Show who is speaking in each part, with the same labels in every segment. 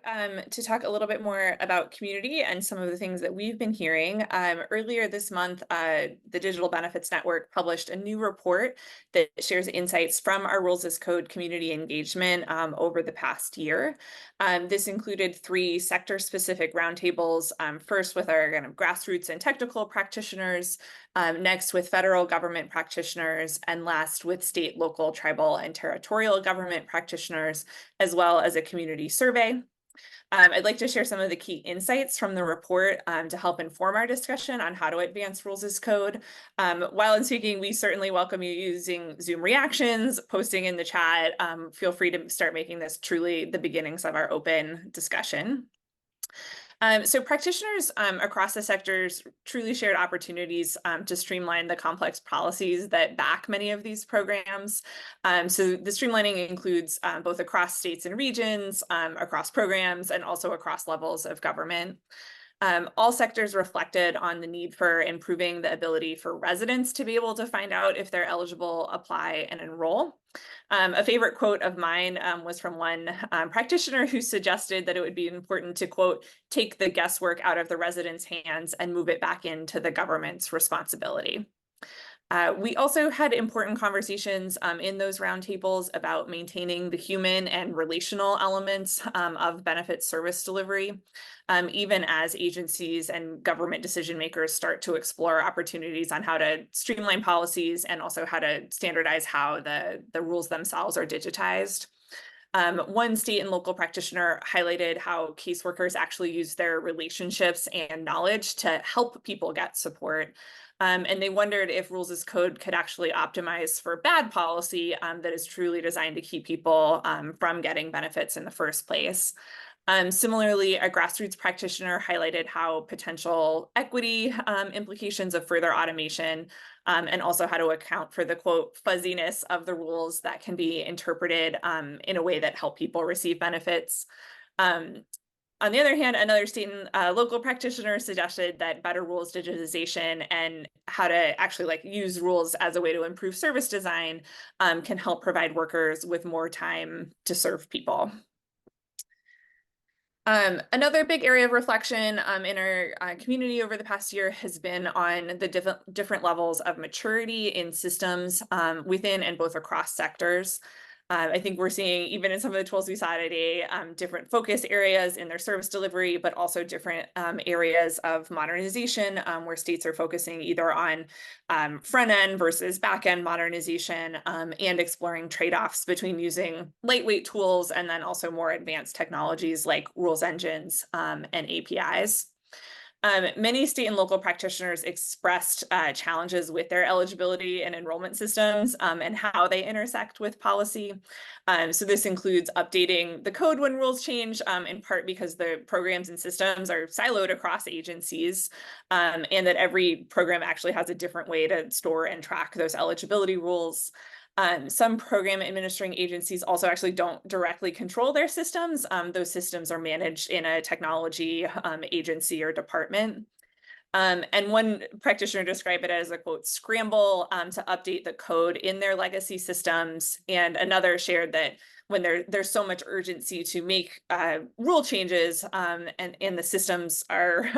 Speaker 1: back to talk a little bit more about community and some of the things that we've been hearing. Earlier this month, the Digital Benefits Network published a new report that shares insights from our Rules as Code community engagement over the past year. This included 3 sector-specific roundtables, first with our kind of grassroots and technical practitioners, next with federal government practitioners, and last with state, local, tribal, and territorial government practitioners, as well as a community survey. I'd like to share some of the key insights from the report to help inform our discussion on how to advance rules as code. While I'm speaking, we certainly welcome you using Zoom reactions, posting in the chat. Feel free to start making this truly the beginnings of our open discussion. So practitioners across the sectors truly shared opportunities to streamline the complex policies that back many of these programs. So the streamlining includes both across states and regions, across programs, and also across levels of government. All sectors reflected on the need for improving the ability for residents to be able to find out if they're eligible, apply, and enroll. A favorite quote of mine was from one practitioner who suggested that it would be important to, quote, take the guesswork out of the residents' hands and move it back into the government's responsibility. We also had important conversations in those roundtables about maintaining the human and relational elements of benefit service delivery, even as agencies and government decision makers start to explore opportunities on how to streamline policies and also how to standardize how the rules themselves are digitized. One state and local practitioner highlighted how caseworkers actually use their relationships and knowledge to help people get support. And they wondered if rules as code could actually optimize for bad policy that is truly designed to keep people from getting benefits in the first place. Similarly, a grassroots practitioner highlighted how potential equity implications of further automation and also how to account for the, quote, fuzziness of the rules that can be interpreted in a way that help people receive benefits. On the other hand, another state and local practitioner suggested that better rules digitization and how to actually use rules as a way to improve service design can help provide workers with more time to serve people. Another big area of reflection in our community over the past year has been on the different levels of maturity in systems within and both across sectors. I think we're seeing, even in some of the tools we saw today, different focus areas in their service delivery, but also different areas of modernization where states are focusing either on front end versus back end modernization and exploring trade-offs between using lightweight tools and then also more advanced technologies like rules engines and APIs. Many state and local practitioners expressed challenges with their eligibility and enrollment systems and how they intersect with policy. So this includes updating the code when rules change, in part because the programs and systems are siloed across agencies, and that every program actually has a different way to store and track those eligibility rules. Some program administering agencies also actually don't directly control their systems. Those systems are managed in a technology agency or department. And one practitioner described it as a, quote, scramble to update the code in their legacy systems. And another shared that when there's so much urgency to make rule changes and the systems are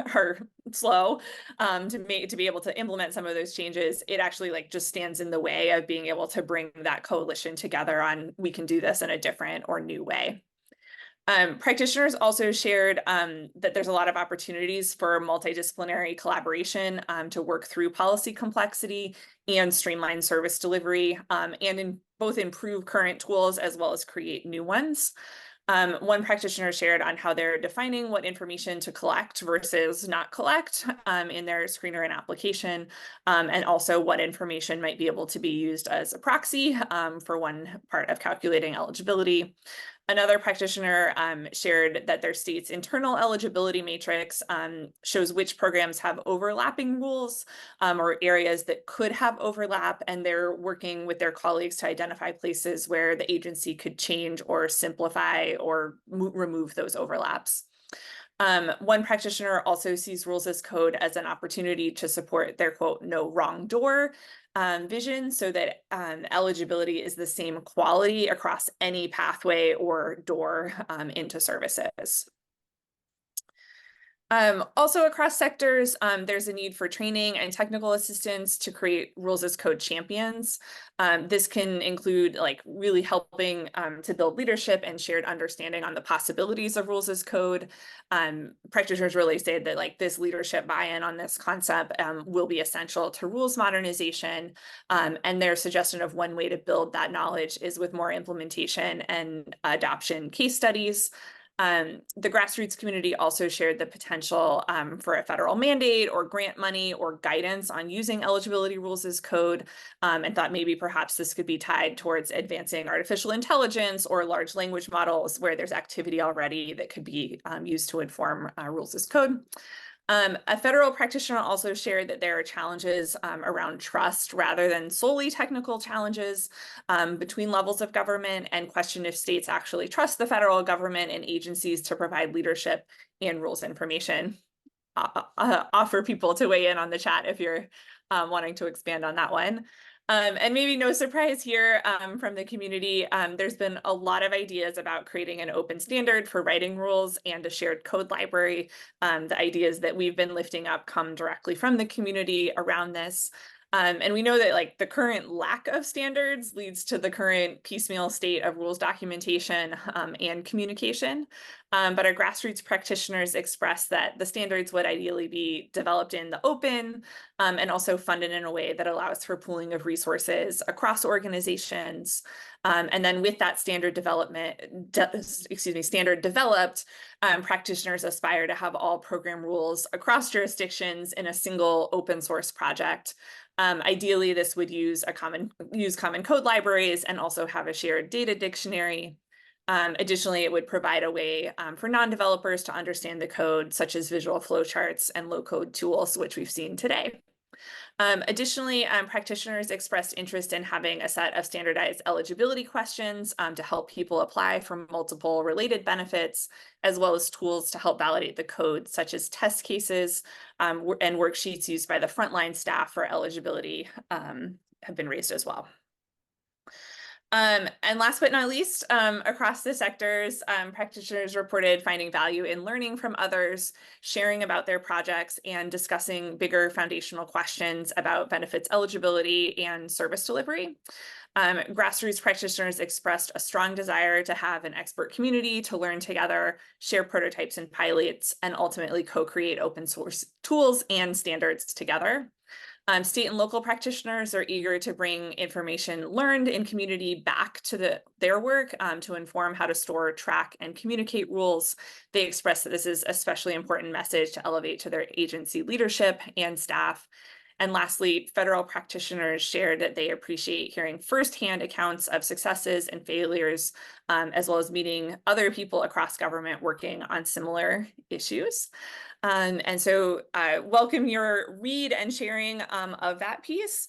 Speaker 1: slow to be able to implement some of those changes, it actually just stands in the way of being able to bring that coalition together on we can do this in a different or new way. Practitioners also shared that there's a lot of opportunities for multidisciplinary collaboration to work through policy complexity and streamline service delivery and both improve current tools as well as create new ones. One practitioner shared on how they're defining what information to collect versus not collect in their screener and application, and also what information might be able to be used as a proxy for one part of calculating eligibility. Another practitioner shared that their state's internal eligibility matrix shows which programs have overlapping rules or areas that could have overlap, and they're working with their colleagues to identify places where the agency could change or simplify or remove those overlaps. One practitioner also sees rules as code as an opportunity to support their quote, no wrong door vision, so that eligibility is the same quality across any pathway or door into services. Also across sectors, there's a need for training and technical assistance to create rules as code champions. This can include like really helping to build leadership and shared understanding on the possibilities of rules as code. Practitioners really say that like this leadership buy-in on this concept will be essential to rules modernization. And their suggestion of one way to build that knowledge is with more implementation and adoption case studies. The grassroots community also shared the potential for a federal mandate or grant money or guidance on using eligibility rules as code, and thought maybe perhaps this could be tied towards advancing artificial intelligence or large language models where there's activity already that could be used to inform rules as code. A federal practitioner also shared that there are challenges around trust rather than solely technical challenges between levels of government, and questioned if states actually trust the federal government and agencies to provide leadership and rules information. Offer people to weigh in on the chat if you're wanting to expand on that one. And maybe no surprise here from the community, there's been a lot of ideas about creating an open standard for writing rules and a shared code library. The ideas that we've been lifting up come directly from the community around this. And we know that like the current lack of standards leads to the current piecemeal state of rules documentation and communication. But our grassroots practitioners expressed that the standards would ideally be developed in the open and also funded in a way that allows for pooling of resources across organizations. And then with that standard development, standard developed, practitioners aspire to have all program rules across jurisdictions in a single open source project. Ideally, this would use common code libraries and also have a shared data dictionary. Additionally, it would provide a way for non-developers to understand the code, such as visual flowcharts and low-code tools, which we've seen today. Additionally, practitioners expressed interest in having a set of standardized eligibility questions to help people apply for multiple related benefits, as well as tools to help validate the code, such as test cases and worksheets used by the frontline staff for eligibility have been raised as well. And last but not least, across the sectors, practitioners reported finding value in learning from others, sharing about their projects, and discussing bigger foundational questions about benefits eligibility and service delivery. Grassroots practitioners expressed a strong desire to have an expert community to learn together, share prototypes and pilots, and ultimately co-create open source tools and standards together. State and local practitioners are eager to bring information learned in community back to their work to inform how to store, track, and communicate rules. They express that this is especially important message to elevate to their agency leadership and staff. And lastly, federal practitioners shared that they appreciate hearing firsthand accounts of successes and failures, as well as meeting other people across government working on similar issues. And so welcome your read and sharing of that piece.